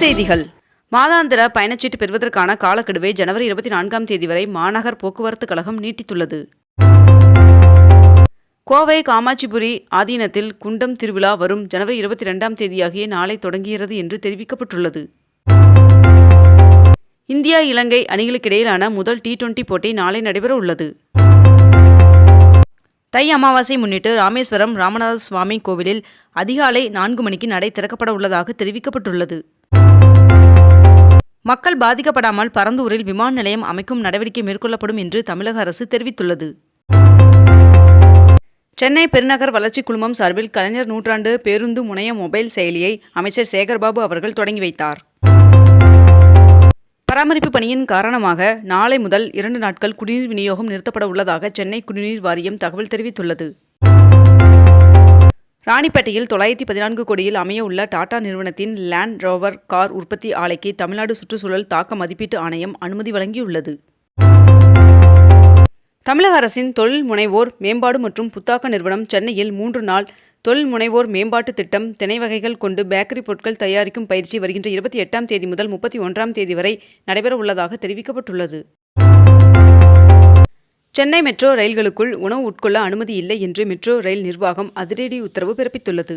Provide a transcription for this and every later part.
செய்திகள். மாதாந்திர பயணச்சீட்டு பெறுவதற்கான காலக்கெடுவை ஜனவரி 24ஆம் தேதி வரை மாநகர் போக்குவரத்து கழகம் நீட்டித்துள்ளது. கோவை காமாட்சிபுரி ஆதீனத்தில் குண்டம் திருவிழா வரும் ஜனவரி 22ஆம் தேதியாகிய நாளை தொடங்குகிறது என்று தெரிவிக்கப்பட்டுள்ளது. இந்தியா இலங்கை அணிகளுக்கிடையிலான முதல் T20 போட்டி நாளை நடைபெற உள்ளது. தை அமாவாசை முன்னிட்டு ராமேஸ்வரம் ராமநாத சுவாமி கோவிலில் அதிகாலை 4 மணிக்கு நடை திறக்கப்பட உள்ளதாக தெரிவிக்கப்பட்டுள்ளது. மக்கள் பாதிக்கப்படாமல் பரந்தூரில் விமான நிலையம் அமைக்கும் நடவடிக்கை மேற்கொள்ளப்படும் என்று தமிழக அரசு தெரிவித்துள்ளது. சென்னை பெருநகர் வளர்ச்சி குழுமம் சார்பில் கலைஞர் நூற்றாண்டு பேருந்து முனைய மொபைல் செயலியை அமைச்சர் சேகர்பாபு அவர்கள் தொடங்கி வைத்தார். பராமரிப்பு பணியின் காரணமாக நாளை முதல் 2 நாட்கள் குடிநீர் விநியோகம் நிறுத்தப்பட உள்ளதாக சென்னை குடிநீர் வாரியம் தகவல் தெரிவித்துள்ளது. ராணிப்பேட்டையில் 914 கோடியில் அமைய உள்ள டாடா நிறுவனத்தின் லேண்ட் ரோவர் கார் உற்பத்தி ஆலைக்கு தமிழ்நாடு சுற்றுச்சூழல் தாக்க மதிப்பீட்டு ஆணையம் அனுமதி வழங்கியுள்ளது. தமிழக அரசின் தொழில் முனைவோர் மேம்பாடு மற்றும் புத்தாக்க நிறுவனம் சென்னையில் 3 நாள் தொழில் முனைவோர் மேம்பாட்டு திட்டம் திணை வகைகள் கொண்டு பேக்கரி பொருட்கள் தயாரிக்கும் பயிற்சி வருகின்ற 28ஆம் தேதி முதல் 31ஆம் தேதி வரை நடைபெற உள்ளதாக தெரிவிக்கப்பட்டுள்ளது. சென்னை மெட்ரோ ரயில்களுக்குள் உணவு உட்கொள்ள அனுமதி இல்லை என்று மெட்ரோ ரயில் நிர்வாகம் அதிரடி உத்தரவு பிறப்பித்துள்ளது.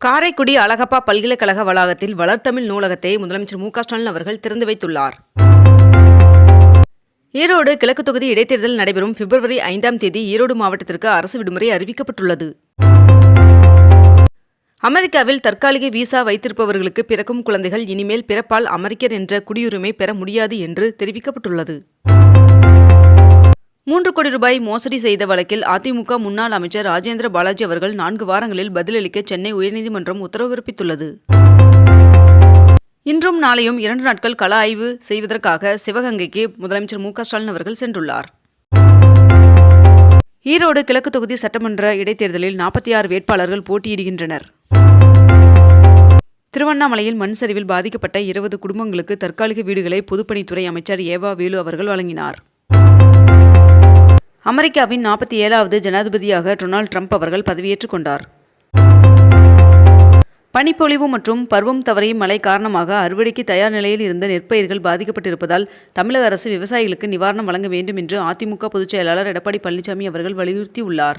காரைக்குடி அழகப்பா பல்கலைக்கழக வளாகத்தில் வளர்தமிழ் நூலகத்தை முதலமைச்சர் மு.க.ஸ்டாலின் அவர்கள் திறந்து வைத்துள்ளார். ஈரோடு கிழக்கு தொகுதி இடைத்தேர்தல் நடைபெறும் பிப்ரவரி 5ஆம் தேதி ஈரோடு மாவட்டத்திற்கு அரசு விடுமுறை அறிவிக்கப்பட்டுள்ளது. அமெரிக்காவில் தற்காலிக விசா வைத்திருப்பவர்களுக்கு பிறக்கும் குழந்தைகள் இனிமேல் பிறப்பால் அமெரிக்கர் என்ற குடியுரிமை பெற முடியாது என்று தெரிவிக்கப்பட்டுள்ளது. 3 கோடி ரூபாய் மோசடி செய்த வழக்கில் அதிமுக முன்னாள் அமைச்சர் ராஜேந்திர பாலாஜி அவர்கள் 4 வாரங்களில் பதிலளிக்க சென்னை உயர்நீதிமன்றம் உத்தரவு பிறப்பித்துள்ளது. இன்றும் நாளையும் 2 நாட்கள் கள ஆய்வு செய்வதற்காக சிவகங்கைக்கு முதலமைச்சர் மு.க.ஸ்டாலின் அவர்கள் சென்றுள்ளார். ஈரோடு கிழக்கு தொகுதி சட்டமன்ற இடைத்தேர்தலில் 46 வேட்பாளர்கள் போட்டியிடுகின்றனர். திருவண்ணாமலையில் மண் சரிவில் பாதிக்கப்பட்ட 20 குடும்பங்களுக்கு தற்காலிக வீடுகளை பொதுப்பணித்துறை அமைச்சர் ஏவா வேலு அவர்கள் வழங்கினார். அமெரிக்காவின் 47வது ஜனாதிபதியாக டொனால்ட் ட்ரம்ப் அவர்கள் பதவியேற்றுக் கொண்டார். பனிப்பொழிவு மற்றும் பருவம் தவறிய மழை காரணமாக அறுவடைக்கு தயார் நிலையில் இருந்த நெற்பயிர்கள் பாதிக்கப்பட்டிருப்பதால் தமிழக அரசு விவசாயிகளுக்கு நிவாரணம் வழங்க வேண்டும் என்று அதிமுக பொதுச் செயலாளர் எடப்பாடி பழனிசாமி அவர்கள் வலியுறுத்தியுள்ளார்.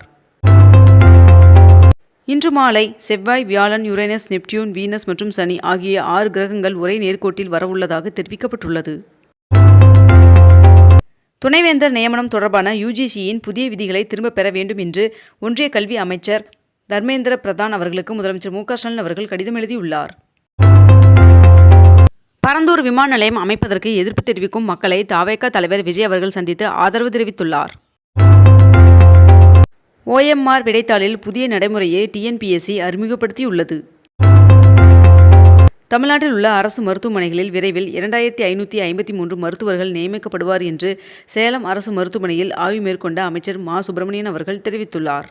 இன்று மாலை செவ்வாய், வியாழன், யுரேனஸ், நெப்டியூன், வீனஸ் மற்றும் சனி ஆகிய 6 கிரகங்கள் ஒரே நேர்கோட்டில் வரவுள்ளதாக தெரிவிக்கப்பட்டுள்ளது. துணைவேந்தர் நியமனம் தொடர்பான UGCயின் புதிய விதிகளை திரும்பப் பெற வேண்டும் என்று ஒன்றிய கல்வி அமைச்சர் தர்மேந்திர பிரதான் அவர்களுக்கு முதலமைச்சர் மு.க.ஸ்டாலின் அவர்கள் கடிதம் எழுதியுள்ளார். பரந்தூர் விமான நிலையம் அமைப்பதற்கு எதிர்ப்பு தெரிவிக்கும் மக்களை தவேக தலைவர் விஜய் அவர்கள் சந்தித்து ஆதரவு தெரிவித்துள்ளார். OMR விடைத்தாளில் புதிய நடைமுறையை TNPSC அறிமுகப்படுத்தியுள்ளது. தமிழ்நாட்டில் உள்ள அரசு மருத்துவமனைகளில் விரைவில் 2553 மருத்துவர்கள் நியமிக்கப்படுவார் என்று சேலம் அரசு மருத்துவமனையில் ஆய்வு மேற்கொண்ட அமைச்சர் மா. சுப்பிரமணியன் அவர்கள் தெரிவித்துள்ளார்.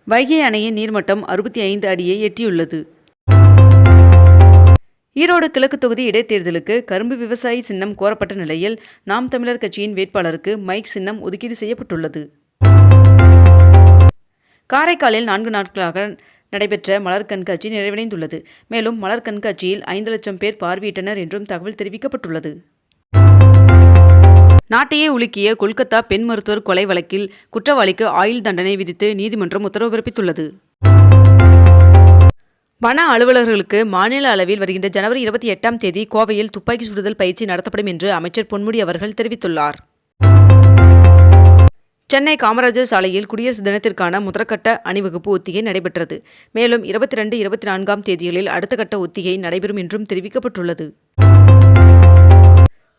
வைகை அணையின் நீர்மட்டம் 65 அடியை எட்டியுள்ளது. ஈரோடு கிழக்கு தொகுதி இடைத்தேர்தலுக்கு கரும்பு விவசாயி சின்னம் கோரப்பட்ட நிலையில் நாம் தமிழர் கட்சியின் வேட்பாளருக்கு மைக் சின்னம் ஒதுக்கீடு செய்யப்பட்டுள்ளது. காரைக்காலில் 4 நாட்களாக நடைபெற்ற மலர் கண்காட்சி நிறைவடைந்துள்ளது. மேலும் மலர் கண்காட்சியில் 5 லட்சம் பேர் பார்வையிட்டனர் என்றும் தகவல் தெரிவிக்கப்பட்டுள்ளது. நாட்டையே உலுக்கிய கொல்கத்தா பெண் மருத்துவர் கொலை வழக்கில் குற்றவாளிக்கு ஆயுள் தண்டனை விதித்து நீதிமன்றம் உத்தரவு பிறப்பித்துள்ளது. வன அலுவலர்களுக்கு மாநில அளவில் வருகின்ற ஜனவரி 28ஆம் தேதி கோவையில் துப்பாக்கி சுடுதல் பயிற்சி நடத்தப்படும் என்று அமைச்சர் பொன்முடி அவர்கள் தெரிவித்துள்ளார். சென்னை காமராஜர் சாலையில் குடியரசு தினத்திற்கான முதற்கட்ட அணிவகுப்பு ஒத்திகை நடைபெற்றது. மேலும் 22, 24ஆம் தேதிகளில் அடுத்த கட்ட ஒத்திகை நடைபெறும் என்றும் தெரிவிக்கப்பட்டுள்ளது.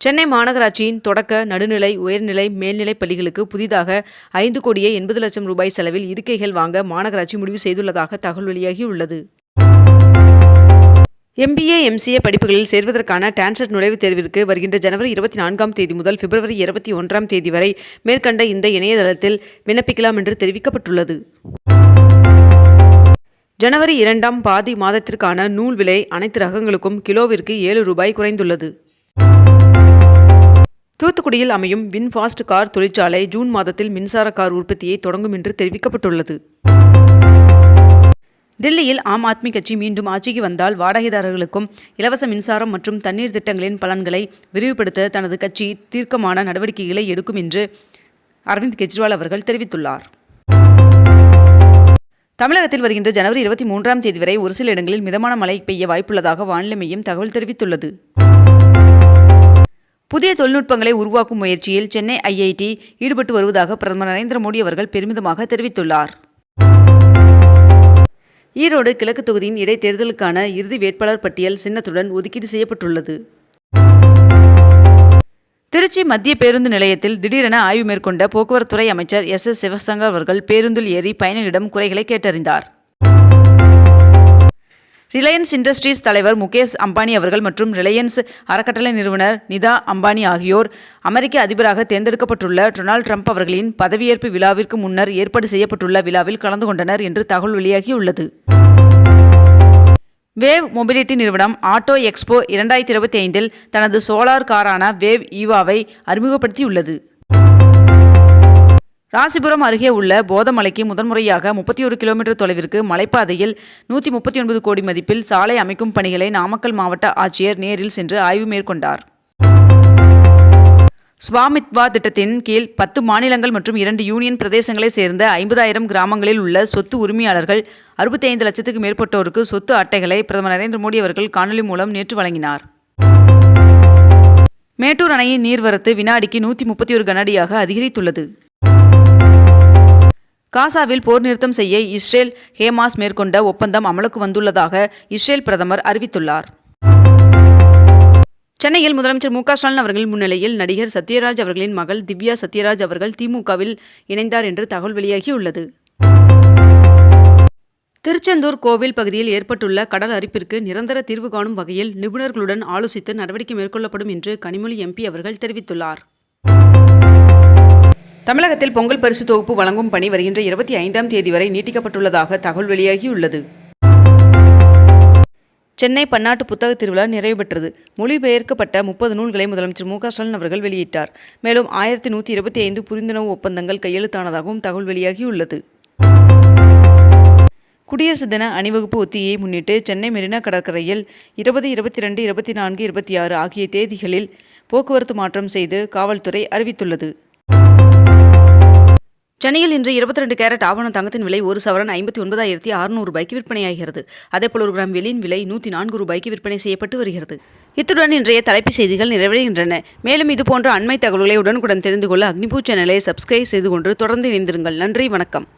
சென்னை மாநகராட்சியின் தொடக்க, நடுநிலை, உயர்நிலை, மேல்நிலைப் பள்ளிகளுக்கு புதிதாக 5 கோடியே 80 லட்சம் ரூபாய் செலவில் இருக்கைகள் வாங்க மாநகராட்சி முடிவு செய்துள்ளதாக தகவல் வெளியாகியுள்ளது. MBA, MCA படிப்புகளில் சேர்வதற்கான டான்செட் நுழைவுத் தேர்விற்கு வருகின்ற ஜனவரி 24ஆம் தேதி முதல் பிப்ரவரி 21ஆம் தேதி வரை மேற்கண்ட இந்த இணையதளத்தில் விண்ணப்பிக்கலாம் என்று தெரிவிக்கப்பட்டுள்ளது. ஜனவரி 2ஆம் பாதி மாதத்திற்கான நூல் விலை அனைத்து ரகங்களுக்கும் கிலோவிற்கு 7 ரூபாய் குறைந்துள்ளது. தூத்துக்குடியில் அமையும் வின்ஃபாஸ்ட் கார் தொழிற்சாலை ஜூன் மாதத்தில் மின்சார கார் உற்பத்தியை தொடங்கும் என்று தெரிவிக்கப்பட்டுள்ளது. தில்லியில் ஆம் ஆத்மி கட்சி மீண்டும் ஆட்சிக்கு வந்தால் வாடகைதாரர்களுக்கும் இலவச மின்சாரம் மற்றும் தண்ணீர் திட்டங்களின் பலன்களை விரிவுபடுத்த தனது கட்சி தீர்க்கமான நடவடிக்கைகளை எடுக்கும் என்று அரவிந்த் கெஜ்ரிவால் அவர்கள் தெரிவித்துள்ளார். தமிழகத்தில் வருகின்ற ஜனவரி 23ஆம் தேதி வரை ஒரு சில இடங்களில் மிதமான மழை பெய்ய வாய்ப்புள்ளதாக வானிலை மையம் தகவல் தெரிவித்துள்ளது. புதிய தொழில்நுட்பங்களை உருவாக்கும் முயற்சியில் சென்னை IIT ஈடுபட்டு வருவதாக பிரதமர் நரேந்திர மோடி அவர்கள் பெருமிதமாக தெரிவித்துள்ளார். ஈரோடு கிழக்கு தொகுதியின் இடைத்தேர்தலுக்கான இறுதி வேட்பாளர் பட்டியல் சின்னத்துடன் ஒதுக்கீடு செய்யப்பட்டுள்ளது. திருச்சி மத்திய பேருந்து நிலையத்தில் திடீரென ஆய்வு மேற்கொண்ட போக்குவரத்துறை அமைச்சர் SS சிவசங்கர் அவர்கள் பேருந்தில் ஏறி பயணிகளிடம் குறைகளை கேட்டறிந்தார். ரிலையன்ஸ் இண்டஸ்ட்ரீஸ் தலைவர் முகேஷ் அம்பானி அவர்கள் மற்றும் ரிலையன்ஸ் அறக்கட்டளை நிறுவனர் நிதா அம்பானி ஆகியோர் அமெரிக்க அதிபராக தேர்ந்தெடுக்கப்பட்டுள்ள டொனால்ட் ட்ரம்ப் அவர்களின் பதவியேற்பு விழாவிற்கு முன்னர் ஏற்பாடு செய்யப்பட்டுள்ள விழாவில் கலந்து கொண்டனர் என்று தகவல் வெளியாகியுள்ளது. வேவ் மொபிலிட்டி நிறுவனம் ஆட்டோ எக்ஸ்போ 2025 தனது சோலார் காரான வேவ் ஈவாவை அறிமுகப்படுத்தியுள்ளது. ராசிபுரம் அருகே உள்ள போதமலைக்கு முதன்முறையாக 31 கிலோமீட்டர் தொலைவிற்கு மலைப்பாதையில் 139 கோடி மதிப்பில் சாலை அமைக்கும் பணிகளை நாமக்கல் மாவட்ட ஆட்சியர் நேரில் சென்று ஆய்வு மேற்கொண்டார். ஸ்வாமித்வா திட்டத்தின் கீழ் 10 மாநிலங்கள் மற்றும் 2 யூனியன் பிரதேசங்களைச் சேர்ந்த 50,000 கிராமங்களில் உள்ள சொத்து உரிமையாளர்கள் 65 லட்சத்துக்கு மேற்பட்டோருக்கு சொத்து அட்டைகளை பிரதமர் நரேந்திர மோடி அவர்கள் காணொலி மூலம் நேற்று வழங்கினார். மேட்டூர் அணையின் நீர்வரத்து வினாடிக்கு 131 கனஅடியாக அதிகரித்துள்ளது. காசாவில் போர் நிறுத்தம் செய்ய இஸ்ரேல் ஹமாஸ் மேற்கொண்ட ஒப்பந்தம் அமலுக்கு வந்துள்ளதாக இஸ்ரேல் பிரதமர் அறிவித்துள்ளார். சென்னையில் முதலமைச்சர் மு க ஸ்டாலின் அவர்களின் முன்னிலையில் நடிகர் சத்யராஜ் அவர்களின் மகள் திவ்யா சத்யராஜ் அவர்கள் திமுகவில் இணைந்தார் என்று தகவல் வெளியாகியுள்ளது. திருச்செந்தூர் கோவில் பகுதியில் ஏற்பட்டுள்ள கடல் அரிப்பிற்கு நிரந்தர தீர்வு காணும் வகையில் நிபுணர்களுடன் ஆலோசித்து நடவடிக்கை மேற்கொள்ளப்படும் என்று கனிமொழி MP அவர்கள் தெரிவித்துள்ளார். தமிழகத்தில் பொங்கல் பரிசு தொகுப்பு வழங்கும் பணி வருகின்ற 25ஆம் தேதி வரை நீட்டிக்கப்பட்டுள்ளதாக தகவல் வெளியாகியுள்ளது. சென்னை பன்னாட்டு புத்தக திருவிழா நிறைவு பெற்றது. மொழிபெயர்க்கப்பட்ட 30 நூல்களை முதலமைச்சர் மு க ஸ்டாலின் அவர்கள் வெளியிட்டார். மேலும் 1125 புரிந்துணர்வு ஒப்பந்தங்கள் கையெழுத்தானதாகவும் தகவல் வெளியாகியுள்ளது. குடியரசு தின அணிவகுப்பு ஒத்திகையை முன்னிட்டு சென்னை மெரினா கடற்கரையில் 20, 22, 24, 26 ஆகிய தேதிகளில் போக்குவரத்து மாற்றம் செய்து காவல்துறை அறிவித்துள்ளது. சென்னையில் இன்று 22 கேரட் ஆபண தங்கத்தின் விலை ஒரு சவரன் 59,600 ரூபாய்க்கு விற்பனையாகிறது. அதேபோல் 1 கிராம் வெள்ளியின் விலை 104 ரூபாய்க்கு விற்பனை செய்யப்பட்டு வருகிறது. இத்துடன் இன்றைய தலைப்புச் செய்திகள் நிறைவடைகின்றன. மேலும் இதுபோன்ற அண்மை தகவல்களை உடனுக்குடன் தெரிந்து கொள்ள அக்னிபூ சேனலை சப்ஸ்கிரைப் செய்து கொண்டு தொடர்ந்து இணைந்திருங்கள். நன்றி, வணக்கம்.